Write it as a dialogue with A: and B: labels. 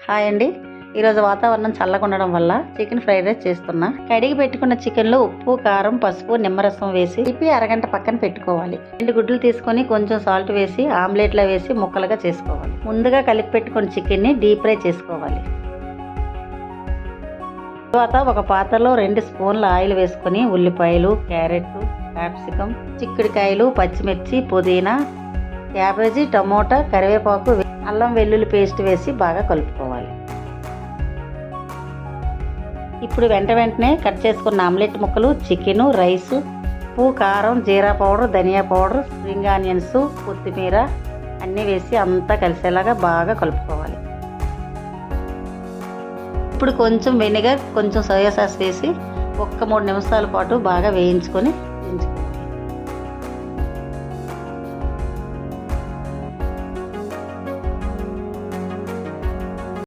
A: Hi అండి. ఈరోజు వాతావరణం చల్లగా ఉండడం వల్ల చికెన్ ఫ్రైడ్ రైస్ చేస్తున్నా. కడిగి పెట్టుకున్న చికెన్లో ఉప్పు, కారం, పసుపు, నిమ్మరసం వేసి తిప్పి అరగంట పక్కన పెట్టుకోవాలి. 2 గుడ్లు తీసుకొని కొంచెం సాల్ట్ వేసి ఆమ్లెట్లో వేసి ముక్కలుగా చేసుకోవాలి. ముందుగా కలిపి పెట్టుకున్న చికెన్ని డీప్ ఫ్రై చేసుకోవాలి. తర్వాత ఒక పాత్రలో 2 స్పూన్ల ఆయిల్ వేసుకొని ఉల్లిపాయలు, క్యారెట్, క్యాప్సికం, చిక్కుడుకాయలు, పచ్చిమిర్చి, పుదీనా, క్యాబేజీ, టమోటా, కరివేపాకు, అల్లం వెల్లుల్లి పేస్ట్ వేసి బాగా కలుపుకోవాలి. ఇప్పుడు వెంటనే కట్ చేసుకున్న ఆమ్లెట్ ముక్కలు, చికెను, రైసు, ఉప్పు, కారం, జీరా పౌడర్, ధనియా పౌడర్, స్ప్రింగ్ ఆనియన్స్, కొత్తిమీర అన్నీ వేసి అంతా కలిసేలాగా బాగా కలుపుకోవాలి. ఇప్పుడు కొంచెం వెనిగర్, కొంచెం సోయా సాస్ వేసి 3 నిమిషాల పాటు బాగా వేయించుకొని